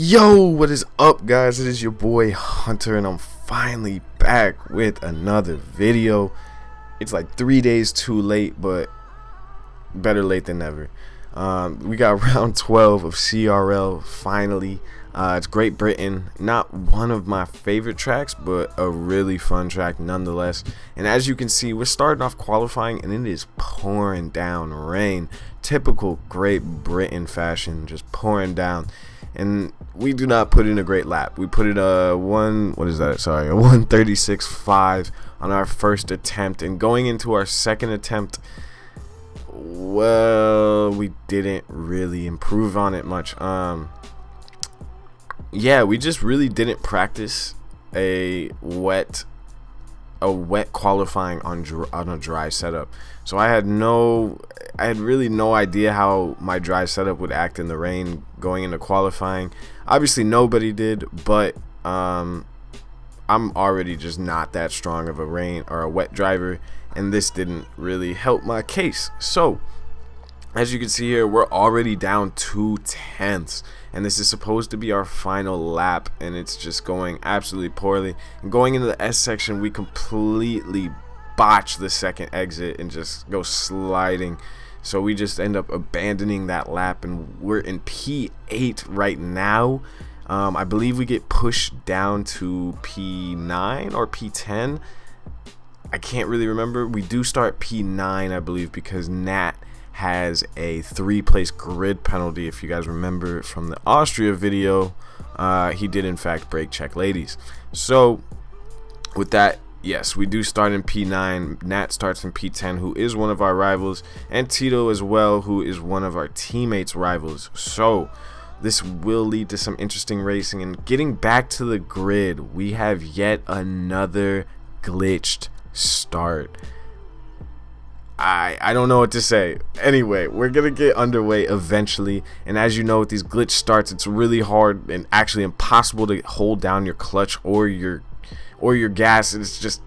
Yo, what is up, guys? It is your boy Hunter, and I'm finally back with another video. It's like 3 days too late, but better late than never. We got round 12 of CRL finally. It's Great Britain, not one of my favorite tracks, but a really fun track nonetheless. And as you can see, we're starting off qualifying and it is pouring down rain. Typical Great Britain fashion, just pouring down. And we do not put in a great lap. We put in a 136.5 on our first attempt, and going into our second attempt, well, we didn't really improve on it much. Yeah, we just really didn't practice a wet qualifying on a dry setup. So I had really no idea how my dry setup would act in the rain going into qualifying. Obviously nobody did, but I'm already just not that strong of a rain or a wet driver, and this didn't really help my case. So as you can see here, we're already down 2/10, and this is supposed to be our final lap, and it's just going absolutely poorly. And going into the S section, we completely botch the second exit and just go sliding. So we just end up abandoning that lap, and we're in P8 right now. I believe we get pushed down to P9 or P10. I can't really remember. We do start P9, I believe, because Nat has a 3-place grid penalty. If you guys remember from the Austria video, he did in fact brake check ladies. So with that, yes, we do start in P9. Nat starts in P10, who is one of our rivals, and Tito as well, who is one of our teammates' rivals. So this will lead to some interesting racing. And getting back to the grid, we have yet another glitched start. I don't know what to say. Anyway, we're gonna get underway eventually, and as you know, with these glitch starts, it's really hard and actually impossible to hold down your clutch or your gas. It's just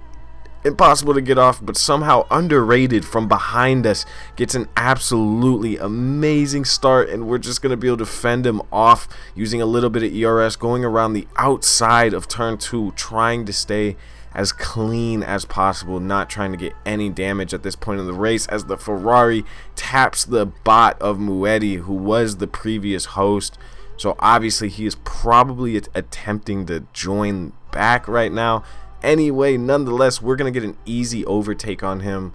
impossible to get off. But somehow Underrated from behind us gets an absolutely amazing start, and we're just gonna be able to fend him off using a little bit of ERS, going around the outside of turn 2, trying to stay as clean as possible, not trying to get any damage at this point in the race, as the Ferrari taps the bot of Muetti, who was the previous host. So obviously he is probably attempting to join back right now. Anyway, nonetheless, we're gonna get an easy overtake on him,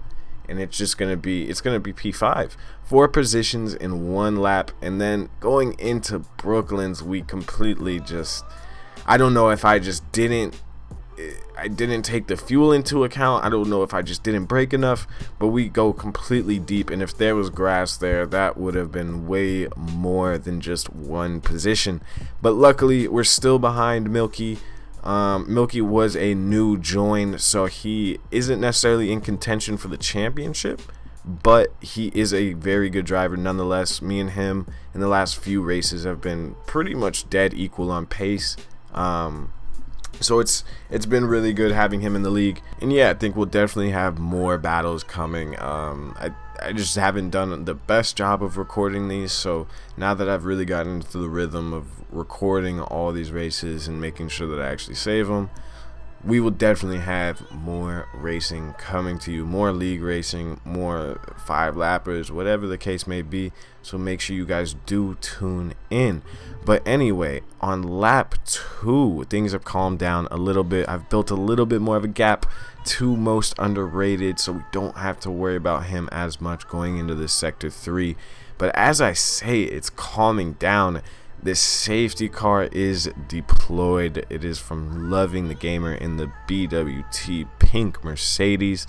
and it's gonna be P5, 4 positions in 1 lap. And then going into Brooklands, we completely just, I don't know if I didn't take the fuel into account. I don't know if I just didn't brake enough, but we go completely deep, and if there was grass there, that would have been way more than just 1 position. But luckily, we're still behind Milky. Milky was a new join, so he isn't necessarily in contention for the championship, but he is a very good driver nonetheless. Me and him in the last few races have been pretty much dead equal on pace. So it's been really good having him in the league. And yeah, I think we'll definitely have more battles coming. I just haven't done the best job of recording these, so now that I've really gotten into the rhythm of recording all these races and making sure that I actually save them, we will definitely have more racing coming to you, more league racing, more 5-lappers, whatever the case may be. So make sure you guys do tune in. But anyway, on lap 2, things have calmed down a little bit. I've built a little bit more of a gap to Most Underrated, so we don't have to worry about him as much going into this sector 3. But as I say, it's calming down. This safety car is deployed. It is from Loving the Gamer in the BWT pink Mercedes.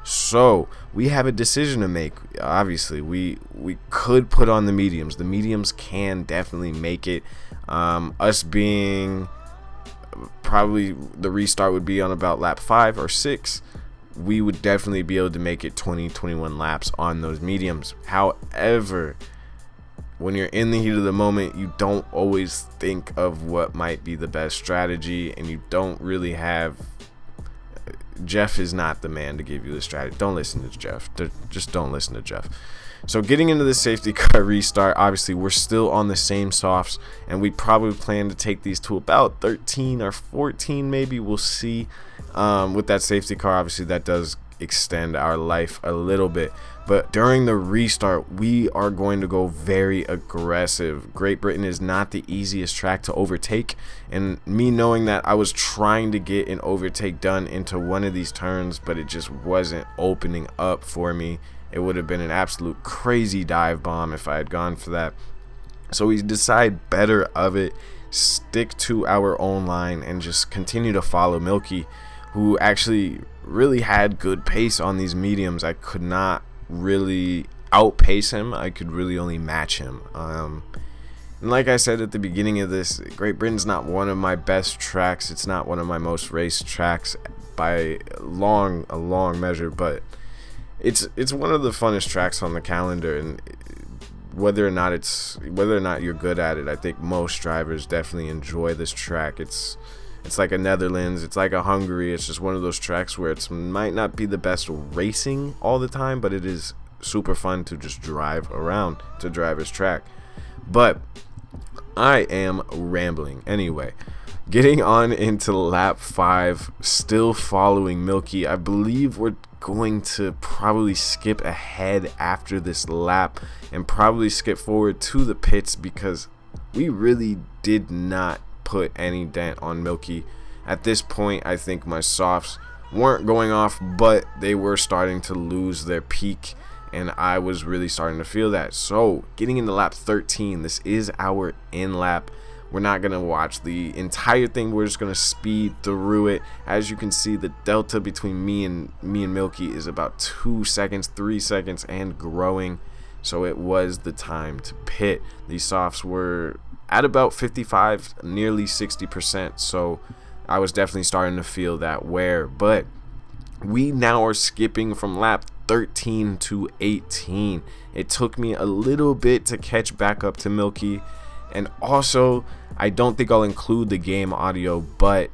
So we have a decision to make. Obviously, we could put on the mediums. The mediums can definitely make it. Us being probably the restart would be on about lap 5 or 6. We would definitely be able to make it 20-21 laps on those mediums. However, when you're in the heat of the moment, you don't always think of what might be the best strategy, and you don't really have Jeff is not the man to give you the strategy. Don't listen to Jeff. Just don't listen to Jeff. So getting into the safety car restart, obviously we're still on the same softs, and we probably plan to take these to about 13 or 14 maybe. We'll see. With that safety car, obviously that does extend our life a little bit, but during the restart we are going to go very aggressive. Great Britain is not the easiest track to overtake, and me knowing that, I was trying to get an overtake done into one of these turns, but it just wasn't opening up for me. It would have been an absolute crazy dive bomb if I had gone for that. So we decide better of it, stick to our own line, and just continue to follow Milky, who actually really had good pace on these mediums. I could not really outpace him. I could really only match him. And like I said at the beginning of this, Great Britain's not one of my best tracks. It's not one of my most raced tracks by a long measure, but it's one of the funnest tracks on the calendar. And whether or not you're good at it, I think most drivers definitely enjoy this track. It's like a Netherlands, it's like a Hungary. It's just one of those tracks where it might not be the best racing all the time, but it is super fun to just drive around. It's a driver's track. But I am rambling. Anyway, getting on into lap 5, still following Milky. I believe we're going to probably skip ahead after this lap and probably skip forward to the pits, because we really did not put any dent on Milky. At this point, I think my softs weren't going off, but they were starting to lose their peak, and I was really starting to feel that. So getting into lap 13, this is our in lap. We're not going to watch the entire thing. We're just going to speed through it. As you can see, the delta between me and Milky is about 2 seconds, 3 seconds, and growing. So it was the time to pit. These softs were at about 55, nearly 60%. So I was definitely starting to feel that wear. But we now are skipping from lap 13 to 18. It took me a little bit to catch back up to Milky. And also, I don't think I'll include the game audio, but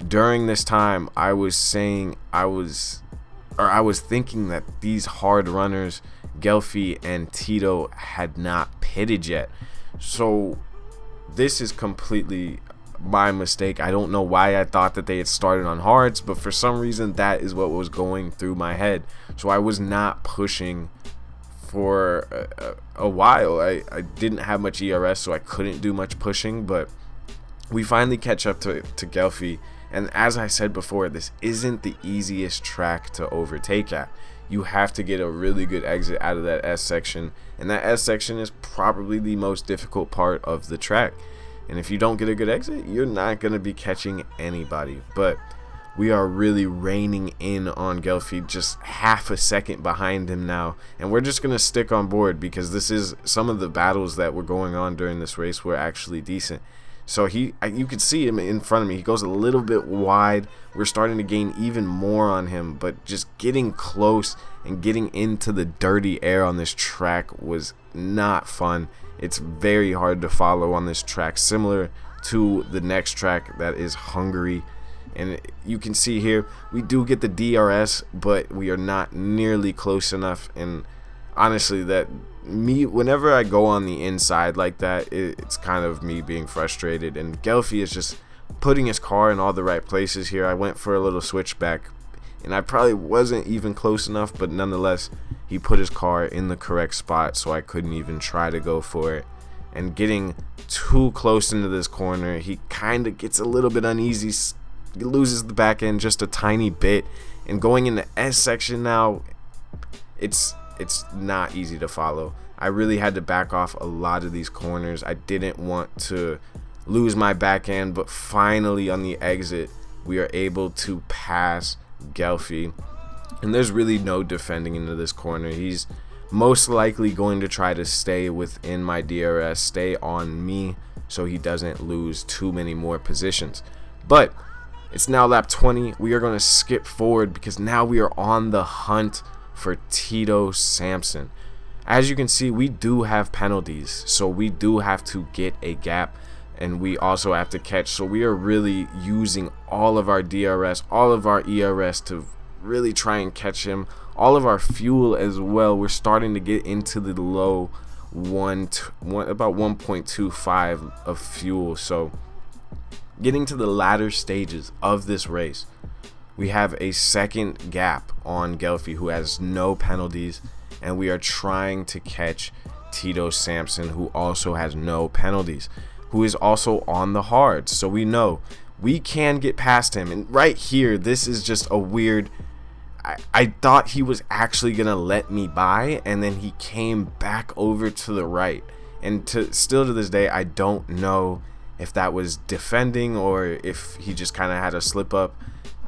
during this time I was thinking that these hard runners, Gelfi and Tito, had not pitted yet. So this is completely my mistake. I don't know why I thought that they had started on hards, but for some reason that is what was going through my head. So I was not pushing for a while. I didn't have much ERS, so I couldn't do much pushing, but we finally catch up to Gelfi. And as I said before, this isn't the easiest track to overtake at. You have to get a really good exit out of that S section, and that S section is probably the most difficult part of the track. And if you don't get a good exit, you're not going to be catching anybody. But we are really reining in on Gelfi, just half a second behind him now, and we're just going to stick on board because this is some of the battles that were going on during this race were actually decent. So you could see him in front of me. He goes a little bit wide. We're starting to gain even more on him, but just getting close and getting into the dirty air on this track was not fun. It's very hard to follow on this track, similar to the next track that is Hungary. And you can see here, we do get the DRS, but we are not nearly close enough. And honestly, whenever I go on the inside like that, it's kind of me being frustrated. And Gelfi is just putting his car in all the right places here. I went for a little switchback, and I probably wasn't even close enough, but nonetheless, he put his car in the correct spot, so I couldn't even try to go for it. And getting too close into this corner, he kind of gets a little bit uneasy. He loses the back end just a tiny bit, and going in the S section now, it's not easy to follow. I really had to back off a lot of these corners. I didn't want to lose my back end, but finally on the exit we are able to pass Gelfi, and there's really no defending into this corner. He's most likely going to try to stay within my DRS, stay on me, so he doesn't lose too many more positions. But it's now lap 20. We are going to skip forward because now we are on the hunt for Tito Sampson. As you can see, we do have penalties, so we do have to get a gap. and we also have to catch. So we are really using all of our DRS, all of our ERS to really try and catch him. All of our fuel as well. We're starting to get into the low about 1.25 of fuel. So getting to the latter stages of this race, we have a second gap on Gelfi, who has no penalties, and we are trying to catch Tito Sampson, who also has no penalties, who is also on the hards. So we know we can get past him. And right here, this is just a weird, I thought he was actually gonna let me by, and then he came back over to the right. And still to this day, I don't know if that was defending or if he just kind of had a slip up.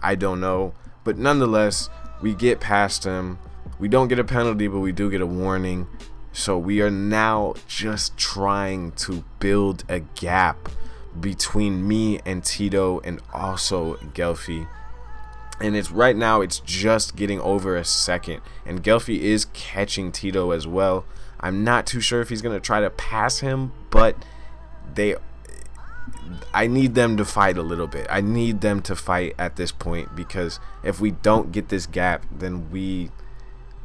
I don't know, but nonetheless, we get past him. We don't get a penalty, but we do get a warning. So we are now just trying to build a gap between me and Tito, and also Gelfi. And it's right now, it's just getting over a second, and Gelfi is catching Tito as well. I'm not too sure if he's gonna try to pass him, but I need them to fight a little bit. I need them to fight at this point, because if we don't get this gap, then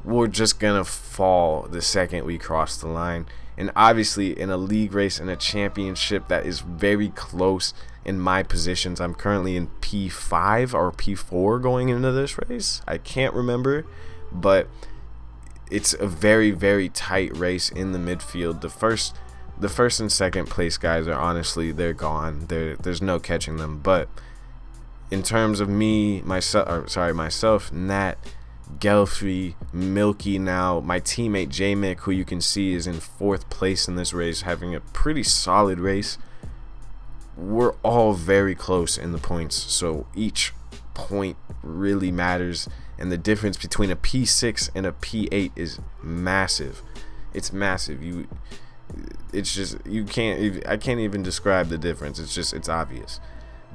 we're just gonna fall the second we cross the line. And obviously in a league race, in a championship that is very close in my positions, I'm currently in P5 or P4 going into this race. I can't remember, but it's a very, very tight race in the midfield. The first and second place guys are honestly, they're gone. There's no catching them. But in terms of myself, Nat, Gelfi, Milky, now my teammate J-Mick, who you can see is in 4th place in this race, having a pretty solid race. We're all very close in the points, so each point really matters, and the difference between a P6 and a P8 is massive. It's massive. I can't even describe the difference. It's obvious.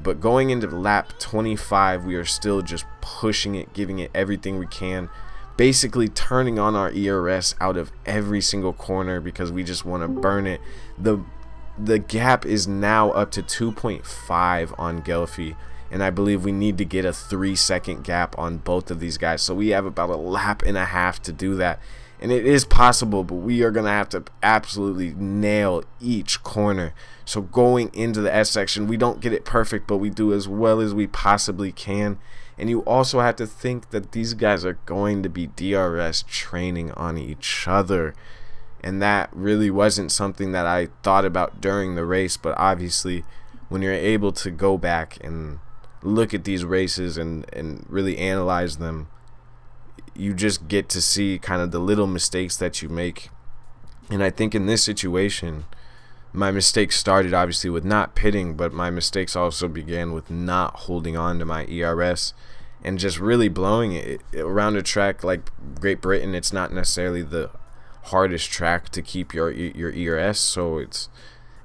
But going into lap 25, we are still just pushing it, giving it everything we can, basically turning on our ERS out of every single corner because we just want to burn it. The gap is now up to 2.5 on Gelfi, and I believe we need to get a 3-second gap on both of these guys. So we have about a lap and a half to do that. And it is possible, but we are going to have to absolutely nail each corner. So going into the S section, we don't get it perfect, but we do as well as we possibly can. And you also have to think that these guys are going to be DRS training on each other. And that really wasn't something that I thought about during the race. But obviously, when you're able to go back and look at these races and really analyze them, you just get to see kind of the little mistakes that you make. And I think in this situation, my mistakes started obviously with not pitting, but my mistakes also began with not holding on to my ERS and just really blowing it around a track like Great Britain. It's not necessarily the hardest track to keep your ERS, so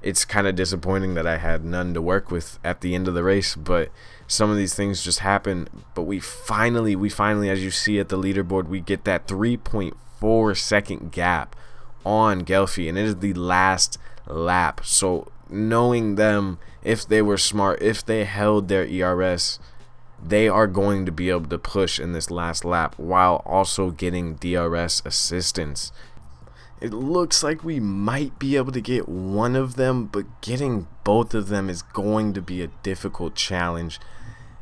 it's kind of disappointing that I had none to work with at the end of the race. But some of these things just happen. But we finally, as you see at the leaderboard, we get that 3.4 second gap on Gelfi, and it is the last lap. So knowing them, if they were smart, if they held their ERS, they are going to be able to push in this last lap while also getting DRS assistance. It looks like we might be able to get one of them, but getting both of them is going to be a difficult challenge.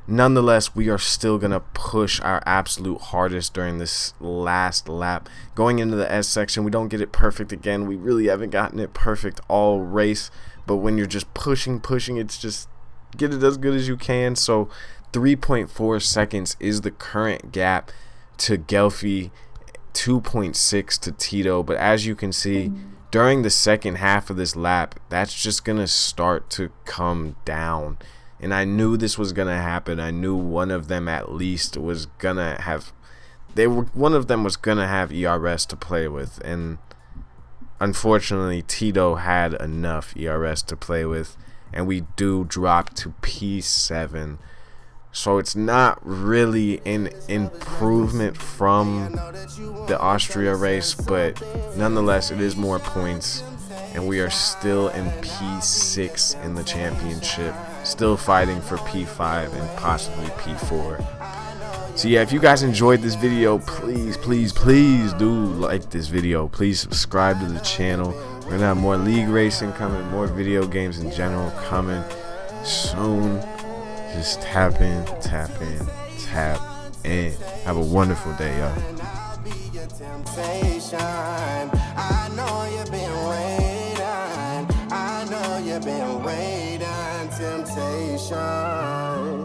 Nonetheless, we are still going to push our absolute hardest during this last lap. Going into the S section, we don't get it perfect again. We really haven't gotten it perfect all race, but when you're just pushing, it's just get it as good as you can. So 3.4 seconds is the current gap to Gelfi, 2.6 to Tito. But as you can see, during the second half of this lap, that's just going to start to come down. And I knew this was going to happen. I knew one of them at least was going to have, one of them was going to have ERS to play with. And unfortunately, Tito had enough ERS to play with. And we do drop to P7. So it's not really an improvement from the Austria race, but nonetheless, it is more points. and we are still in P6 in the championship, still fighting for P5 and possibly P4. So yeah, if you guys enjoyed this video, please do like this video. Please subscribe to the channel. We're gonna have more league racing coming, more video games in general coming soon. Just tap in. Have a wonderful day, y'all. I know you've been waiting, temptation.